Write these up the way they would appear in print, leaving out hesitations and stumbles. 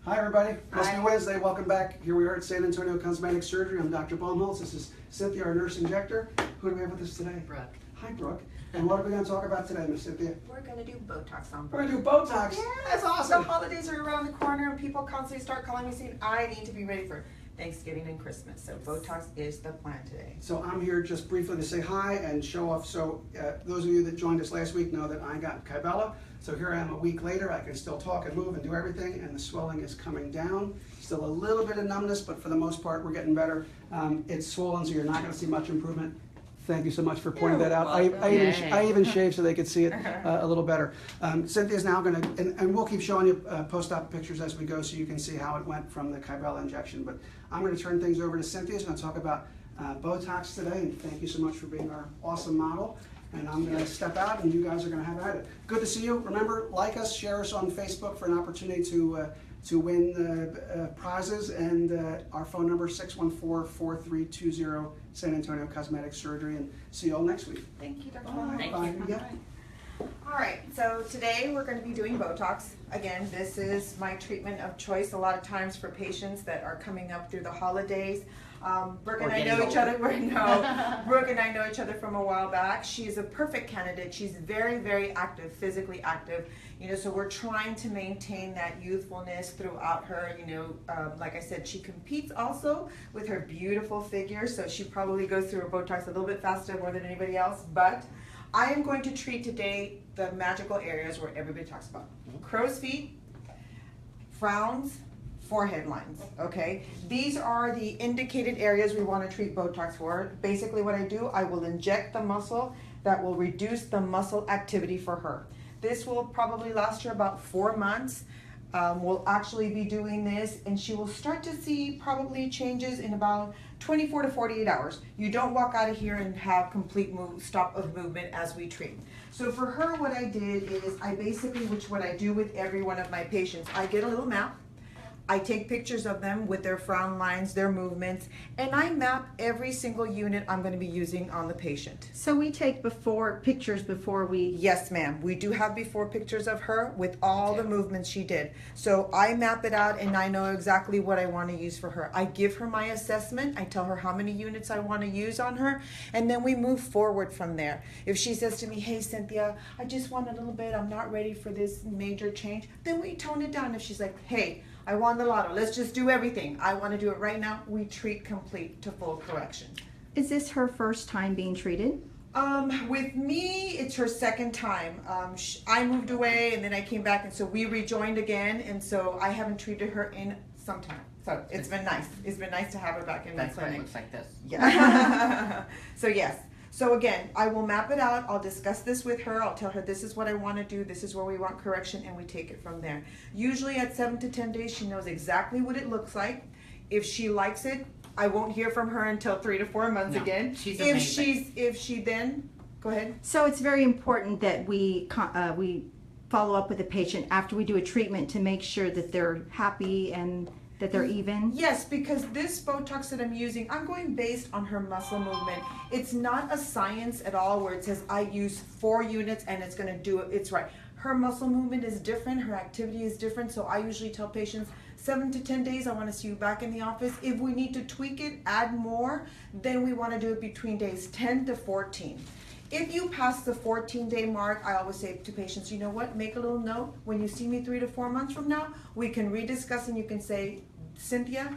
Hi everybody, must be Hi. Wednesday, welcome back. Here we are at San Antonio Cosmetic Surgery. I'm Dr. Baumholz. This is Cynthia, our nurse injector. Who do we have with us today? Brooke. Hi Brooke. And what are we going to talk about today, Miss Cynthia? We're going to do Botox on We're Brooke. going to do Botox. Yes, That's awesome. The holidays are around the corner and people constantly start calling me saying, I need to be ready for Thanksgiving and Christmas. So Botox is the plan today. So I'm here just briefly to say hi and show off. So those of you that joined us last week know that I got Kybella. So here I am a week later. I can still talk and move and do everything, and the swelling is coming down. Still a little bit of numbness, but for the most part, we're getting better. It's swollen, so you're not going to see much improvement. Thank you so much for pointing that out. I even shaved so they could see it a little better. Cynthia's now going to, and we'll keep showing you post-op pictures as we go so you can see how it went from the Kybella injection. But I'm going to turn things over to Cynthia. She's going to talk about Botox today, and thank you so much for being our awesome model. And I'm going to step out, and you guys are going to have at it. Good to see you. Remember, like us, share us on Facebook for an opportunity to win prizes. And our phone number is 614-4320, San Antonio Cosmetic Surgery. And see you all next week. Thank you, Dr. Bye. Thank Bye. you. Yeah. All right, so today we're going to be doing Botox. Again, this is my treatment of choice a lot of times for patients that are coming up through the holidays. Brooke and I know each other. Brooke and I know each other from a while back. She's a perfect candidate. She's very, very active, physically active. You know, so we're trying to maintain that youthfulness throughout her. You know, like I said, she competes also with her beautiful figure, so she probably goes through her Botox a little bit faster more than anybody else. But I am going to treat today the magical areas where everybody talks about: crow's feet, frowns, forehead lines, okay? These are the indicated areas we want to treat Botox for. Basically what I do, I will inject the muscle that will reduce the muscle activity for her. This will probably last her about 4 months. We'll actually be doing this, and she will start to see probably changes in about 24 to 48 hours. You don't walk out of here and have complete stop of movement as we treat. So for her, what I did is I basically, what I do with every one of my patients, I get a little map. I take pictures of them with their frown lines, their movements, and I map every single unit I'm going to be using on the patient. So we take pictures before we... Yes, ma'am. We do have before pictures of her with all the movements she did. So I map it out and I know exactly what I want to use for her. I give her my assessment. I tell her how many units I want to use on her, and then we move forward from there. If she says to me, hey, Cynthia, I just want a little bit, I'm not ready for this major change, then we tone it down. If she's like, hey, I won the lotto, let's just do everything, I want to do it right now, we treat complete to full correction. Is this her first time being treated? With me, it's her second time. I moved away and then I came back, and so we rejoined again, and so I haven't treated her in some time. So it's been nice. It's been nice to have her back in the clinic. It looks like this. Yeah. So yes. So again, I will map it out. I'll discuss this with her. I'll tell her this is what I want to do. This is where we want correction, and we take it from there. Usually at 7 to 10 days, she knows exactly what it looks like. If she likes it, I won't hear from her until 3 to 4 months again. She's amazing. If she then, go ahead. So it's very important that we follow up with the patient after we do a treatment to make sure that they're happy and that they're even? Yes, because this Botox that I'm using, I'm going based on her muscle movement. It's not a science at all where it says I use 4 units and it's going to do it. It's right. Her muscle movement is different. Her activity is different. So I usually tell patients 7 to 10 days, I want to see you back in the office. If we need to tweak it, add more, then we want to do it between days 10 to 14. If you pass the 14-day mark, I always say to patients, you know what, make a little note. When you see me 3 to 4 months from now, we can rediscuss and you can say, Cynthia,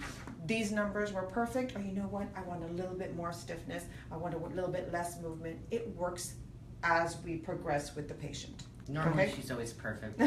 these numbers were perfect, or you know what, I want a little bit more stiffness, I want a little bit less movement. It works as we progress with the patient. Normally she's always perfect.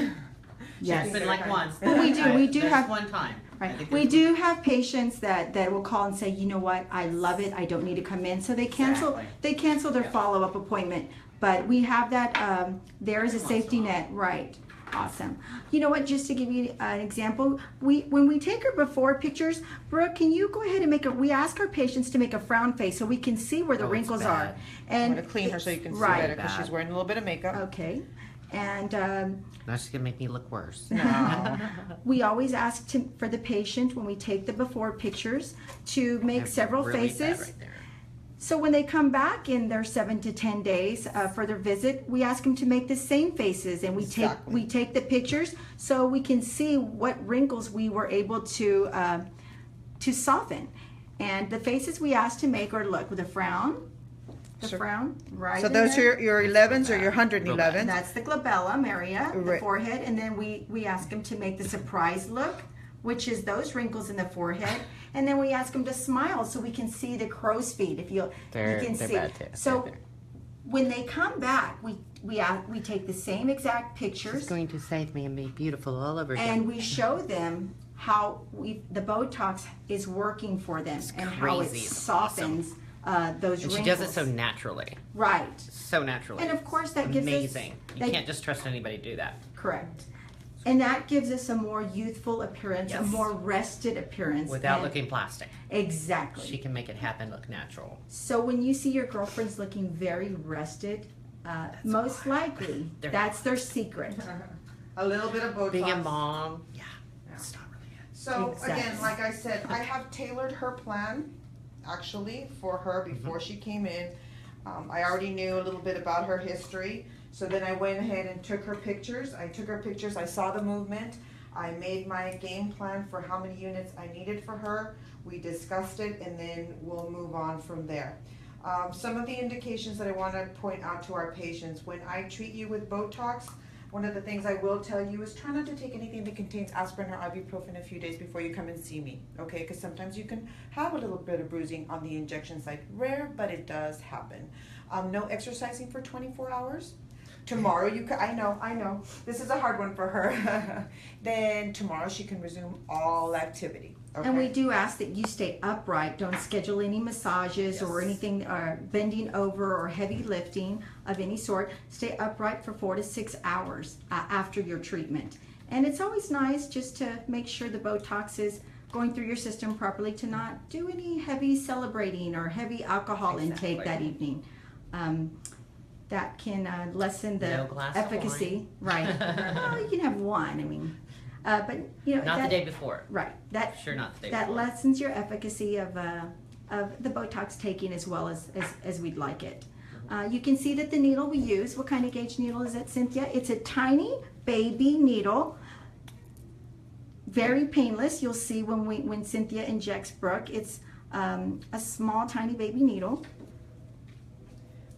Yes. It's been like once. Well, we do have one time. Right. We do have patients that will call and say, you know what, I love it, I don't need to come in. So they cancel their follow-up appointment. But we have that, there is a safety net, right. Awesome. You know what, just to give you an example, when we take her before pictures, Brooke, can you go ahead and we ask our patients to make a frown face so we can see where the wrinkles are. And I'm going to clean her so you can see better because she's wearing a little bit of makeup. Okay. And now she's gonna make me look worse. No. We always ask for the patient when we take the before pictures to make several really faces. bad right there. So when they come back in their 7 to 10 days for their visit, we ask them to make the same faces, and Exactly. we take the pictures so we can see what wrinkles we were able to soften. And the faces we ask to make are, look, with a frown, the Sure. frown right. So in those there. are your 11s or your 111s. That's the glabellum area, the Right. forehead, and then we ask them to make the surprise look, which is those wrinkles in the forehead, and then we ask them to smile so we can see the crow's feet. If you can see. bad too. So They're- when they come back, we take the same exact pictures She's going to save me and be beautiful all over again. and we show them how the Botox is working for them and how it crazy. It's softens those And wrinkles. she does it so naturally. Right. So naturally. And of course that gives us amazing. You that- can't just trust anybody to do that. Correct. And that gives us a more youthful appearance, a Yes. more rested appearance. Without and- looking plastic. Exactly. She can make it happen look natural. So when you see your girlfriends looking very rested, most likely They're that's their secret. A little bit of Botox. Being a mom, yeah, it's not really it. So Exactly. again, like I said, I have tailored her plan actually for her before she came in. I already knew a little bit about her history. So then I went ahead and took her pictures. I saw the movement. I made my game plan for how many units I needed for her. We discussed it, and then we'll move on from there. Some of the indications that I want to point out to our patients, when I treat you with Botox, one of the things I will tell you is try not to take anything that contains aspirin or ibuprofen a few days before you come and see me, okay? Because sometimes you can have a little bit of bruising on the injection site. Rare, but it does happen. No exercising for 24 hours. Tomorrow you can, I know, this is a hard one for her. Then tomorrow she can resume all activity, okay? And we do ask that you stay upright. Don't schedule any massages or Yes. anything, bending over or heavy lifting of any sort. Stay upright for 4 to 6 hours after your treatment. And it's always nice just to make sure the Botox is going through your system properly, to not do any heavy celebrating or heavy alcohol intake that Exactly. evening. That can lessen the No glass of efficacy. Right. Well, you can have one. I mean, but you know Not that, the day before. right. That Sure, not the day that before. lessens your efficacy of the Botox taking as well as we'd like it. You can see that the needle we use, what kind of gauge needle is it, Cynthia? It's a tiny baby needle, very painless. You'll see when Cynthia injects Brooke, it's a small tiny baby needle.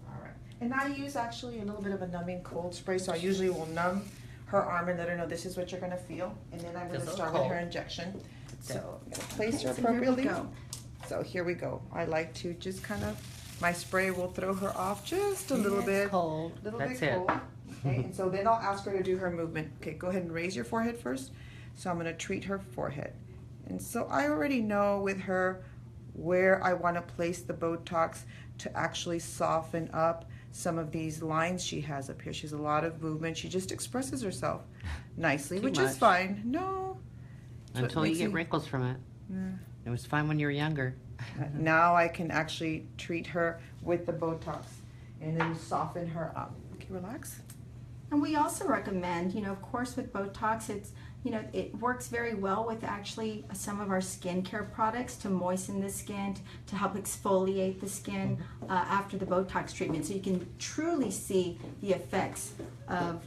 All right. And I use actually a little bit of a numbing cold spray, so I usually will numb her arm and let her know this is what you're gonna feel, and then I'm gonna Feels a start little with her cold. injection. That's it. So I'm gonna place her So here we appropriately. go. So here we go. I like to just kind of, my spray will throw her off just a little bit. Cold. Little That's bit it. cold. Okay, and so then I'll ask her to do her movement. Okay, go ahead and raise your forehead first. So I'm gonna treat her forehead. And so I already know with her where I wanna place the Botox to actually soften up some of these lines she has up here. She has a lot of movement. She just expresses herself nicely, Too which is much. fine. No. That's what Until you makes get me- wrinkles from it. Yeah. It was fine when you were younger. Now I can actually treat her with the Botox and then soften her up. Okay, relax. And we also recommend, of course with Botox, it works very well with actually some of our skincare products to moisten the skin, to help exfoliate the skin after the Botox treatment. So you can truly see the effects of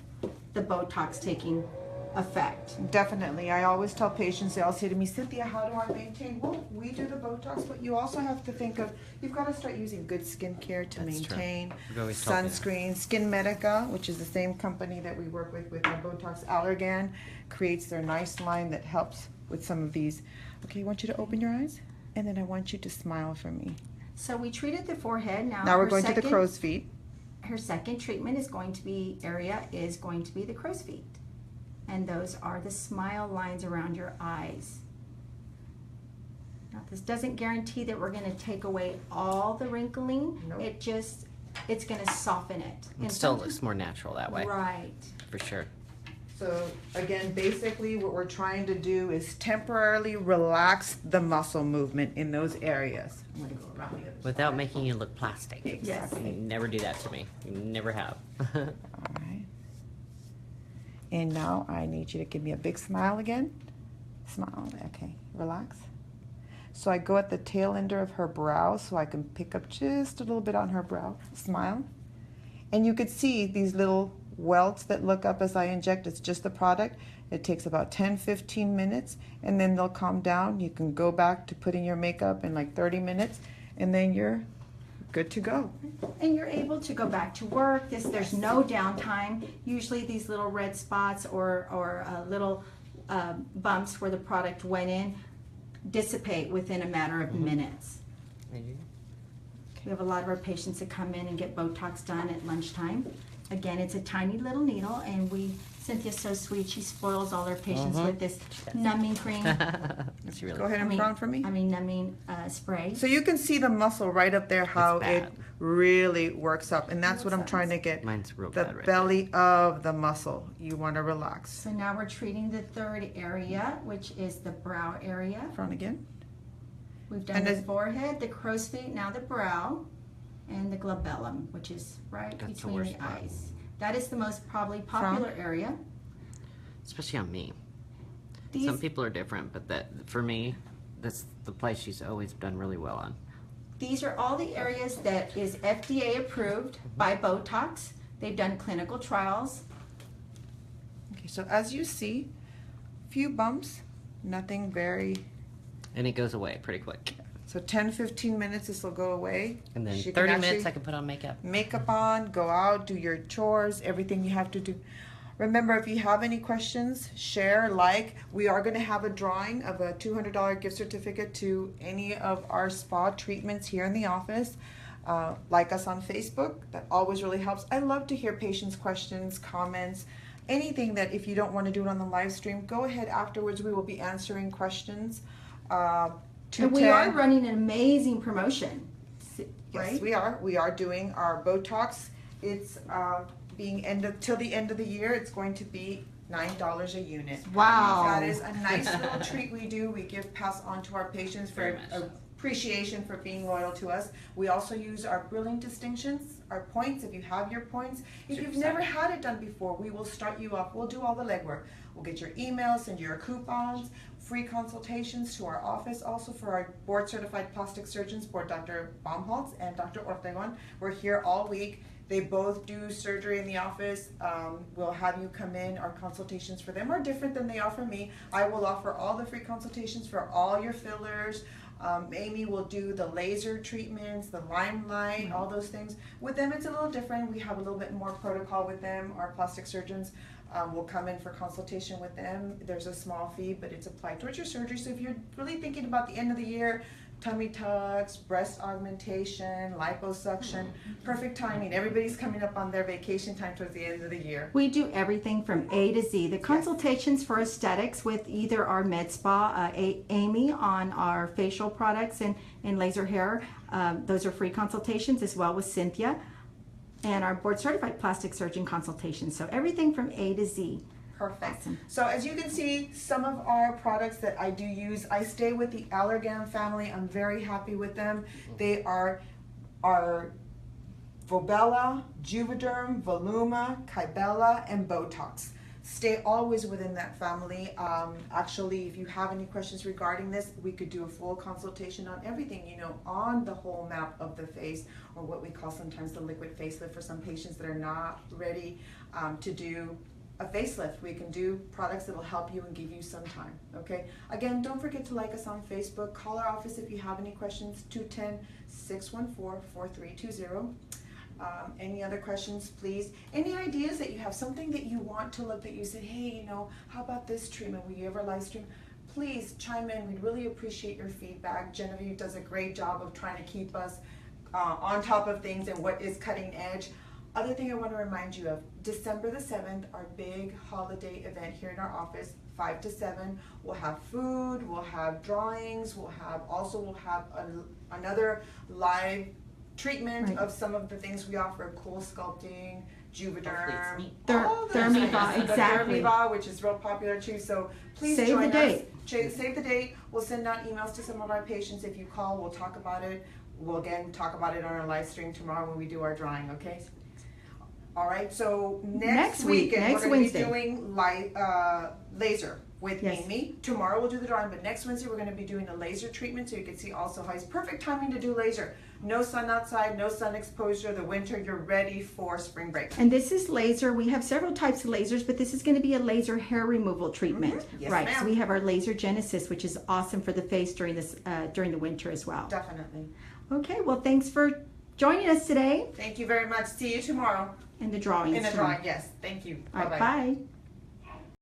the Botox taking effect. Definitely. I always tell patients, they all say to me, Cynthia, how do I maintain? Well, we do the Botox, but you also have to think of, you've got to start using good skincare to That's true. maintain. We've always told you that. Sunscreen. Skin Medica, which is the same company that we work with our Botox Allergan, creates their nice line that helps with some of these. Okay, I want you to open your eyes, and then I want you to smile for me. So we treated the forehead. Now we're going to the crow's feet. Her second treatment is going to be the crow's feet. And those are the smile lines around your eyes. Now this doesn't guarantee that we're going to take away all the wrinkling. Nope. It's going to soften it. It still looks more natural that way. Right. For sure. So again, basically what we're trying to do is temporarily relax the muscle movement in those areas. I'm gonna go around the other Without side. making you look plastic. Yes. You never do that to me. You never have. All right. And now I need you to give me a big smile again. Smile. Okay. Relax. So I go at the tail ender of her brow so I can pick up just a little bit on her brow. Smile. And you could see these little welts that look up as I inject. It's just the product. It takes about 10-15 minutes, and then they'll calm down. You can go back to putting your makeup in like 30 minutes, and then you're good to go. And you're able to go back to work. There's no downtime. Usually these little red spots or little bumps where the product went in dissipate within a matter of minutes. We have a lot of our patients that come in and get Botox done at lunchtime. Again, it's a tiny little needle, and Cynthia's so sweet. She spoils all her patients with this numbing cream. That's really Go ahead and frown for me. Numbing spray. So you can see the muscle right up there, how it bad. really works up. And that's what I'm trying to get. Mine's real The bad right belly of the muscle. You want to relax. So now we're treating the third area, which is the brow area. Frown again. We've done the forehead, the crow's feet, now the brow, and the glabellum, which is right That's the between worst the part. eyes. That is the most probably popular area. Especially on me. These, Some people are different, but for me, that's the place she's always done really well on. these are all the areas that is FDA approved by Botox. They've done clinical trials. Okay, so as you see, few bumps, nothing very. And it goes away pretty quick. So 10-15 minutes, this will go away. And then She can 30 minutes actually I can put on makeup. makeup on, go out, do your chores, everything you have to do. Remember, if you have any questions, share, like. We are going to have a drawing of a $200 gift certificate to any of our spa treatments here in the office. Like us on Facebook. That always really helps. I love to hear patients' questions, comments, anything that if you don't want to do it on the live stream, go ahead afterwards. We will be answering questions. And we are running an amazing promotion, right? Yes, we are. We are doing our Botox. It's being till the end of the year. It's going to be $9 a unit. Wow. That is a nice little treat we do. We pass on to our patients for appreciation for being loyal to us. We also use our billing distinctions, our points. If you have your points, if you've never had it done before, we will start you off. We'll do all the legwork. We'll get your emails, send you your coupons, free consultations to our office. Also for our board certified plastic surgeons, board Dr. Baumholtz and Dr. Ortegon. We're here all week. They both do surgery in the office. We'll have you come in. Our consultations for them are different than they are for me. I will offer all the free consultations for all your fillers. Amy will do the laser treatments, the limelight, all those things. With them, it's a little different. We have a little bit more protocol with them. Our plastic surgeons will come in for consultation with them. There's a small fee, but it's applied towards your surgery. So if you're really thinking about the end of the year, tummy tucks, breast augmentation, liposuction, perfect timing. Everybody's coming up on their vacation time towards the end of the year. We do everything from A to Z. The consultations for aesthetics with either our med spa, Amy on our facial products and laser hair, those are free consultations, as well with Cynthia, and our board certified plastic surgeon consultations. So everything from A to Z. Perfect. Awesome. So as you can see, some of our products that I do use, I stay with the Allergan family. I'm very happy with them. They are our Volbella, Juvederm, Voluma, Kybella, and Botox. Stay always within that family. Actually, if you have any questions regarding this, we could do a full consultation on everything, on the whole map of the face, or what we call sometimes the liquid facelift for some patients that are not ready to do a facelift. We can do products that will help you and give you some time. Okay. Again, don't forget to like us on Facebook. Call our office if you have any questions. 210-614-4320. Any other questions, please? Any ideas that you have, something that you want to look, that you said, hey, how about this treatment? Will you ever live stream? Please chime in. We'd really appreciate your feedback. Genevieve does a great job of trying to keep us on top of things and what is cutting edge. Other thing I want to remind you of, December the 7th, our big holiday event here in our office, 5 to 7. We'll have food, we'll have drawings, we'll have another live treatment of some of the things we offer, cool sculpting, Juvederm, Thermiva, exactly. Thermiva, which is real popular too. So please Save join the date. us. Save the date. We'll send out emails to some of our patients. If you call, we'll talk about it. We'll again talk about it on our live stream tomorrow when we do our drawing, okay? All right, so next weekend we're going to be doing laser with Yes. Amy. Tomorrow we'll do the drawing, but next Wednesday we're going to be doing a laser treatment, so you can see also how it's perfect timing to do laser. No sun outside, no sun exposure. The winter, you're ready for spring break. And this is laser. We have several types of lasers, but this is going to be a laser hair removal treatment. Mm-hmm. Yes, right. ma'am. So we have our laser Genesis, which is awesome for the face during the winter as well. Definitely. Okay. Well, thanks for joining us today Thank you very much. See you tomorrow in the drawings. in the drawing. Yes. Thank you. All Bye-bye. right. Bye.